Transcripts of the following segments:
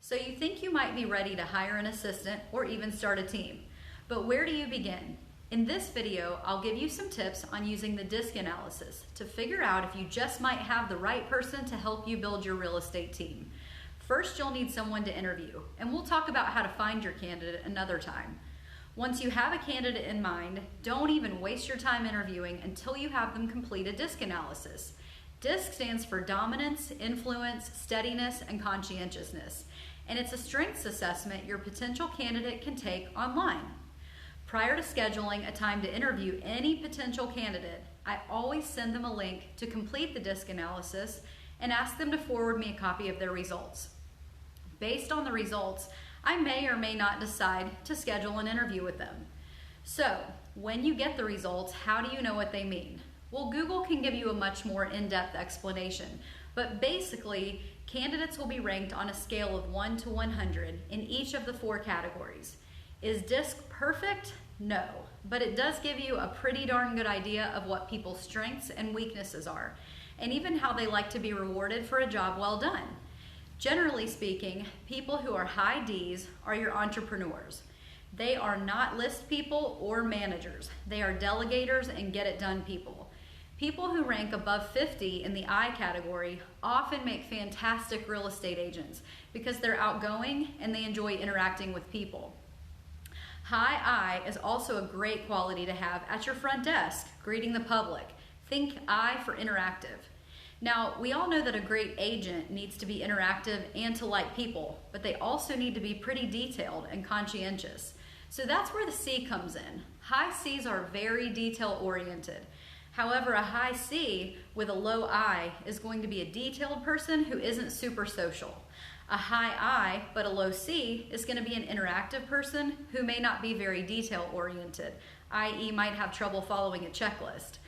So you think you might be ready to hire an assistant or even start a team. But where do you begin? In this video, I'll give you some tips on using the DISC analysis to figure out if you just might have the right person to help you build your real estate team. First, you'll need someone to interview, and we'll talk about how to find your candidate another time. Once you have a candidate in mind, don't even waste your time interviewing until you have them complete a DISC analysis. DISC stands for Dominance, Influence, Steadiness, and Conscientiousness, and it's a strengths assessment your potential candidate can take online. Prior to scheduling a time to interview any potential candidate, I always send them a link to complete the DISC analysis and ask them to forward me a copy of their results. Based on the results, I may or may not decide to schedule an interview with them. So, when you get the results, how do you know what they mean? Well, Google can give you a much more in-depth explanation, but basically, candidates will be ranked on a scale of 1 to 100 in each of the 4 categories. Is DISC perfect? No, but it does give you a pretty darn good idea of what people's strengths and weaknesses are, and even how they like to be rewarded for a job well done. Generally speaking, people who are high Ds are your entrepreneurs. They are not list people or managers. They are delegators and get it done people. People who rank above 50 in the I category often make fantastic real estate agents because they're outgoing and they enjoy interacting with people. High I is also a great quality to have at your front desk, greeting the public. Think I for interactive. Now, we all know that a great agent needs to be interactive and to like people, but they also need to be pretty detailed and conscientious. So that's where the C comes in. High Cs are very detail oriented. However, a high C with a low I is going to be a detailed person who isn't super social. A high I but a low C is going to be an interactive person who may not be very detail oriented, i.e. might have trouble following a checklist.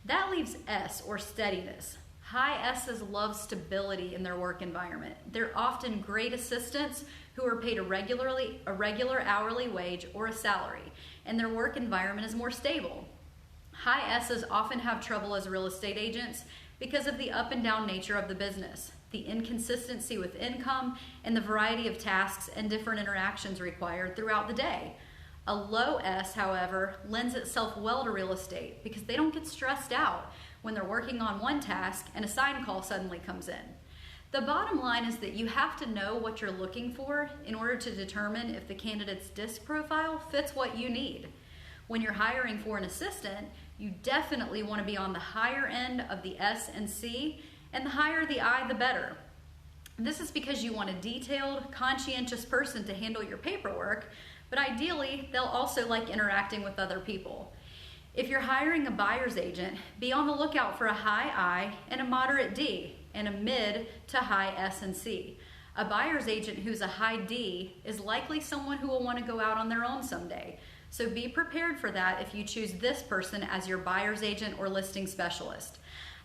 That leaves S, or steadiness. High S's love stability in their work environment. They're often great assistants who are paid a regular hourly wage or a salary, and their work environment is more stable. High S's often have trouble as real estate agents because of the up and down nature of the business, the inconsistency with income, and the variety of tasks and different interactions required throughout the day. A low S, however, lends itself well to real estate because they don't get stressed out when they're working on one task and a sign call suddenly comes in. The bottom line is that you have to know what you're looking for in order to determine if the candidate's DISC profile fits what you need. When you're hiring for an assistant, you definitely want to be on the higher end of the S and C, and the higher the I, the better. This is because you want a detailed, conscientious person to handle your paperwork, but ideally, they'll also like interacting with other people. If you're hiring a buyer's agent, be on the lookout for a high I and a moderate D, and a mid to high S and C. A buyer's agent who's a high D is likely someone who will want to go out on their own someday. So be prepared for that if you choose this person as your buyer's agent or listing specialist.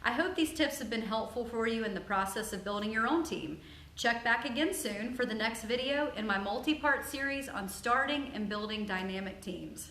I hope these tips have been helpful for you in the process of building your own team. Check back again soon for the next video in my multi-part series on starting and building dynamic teams.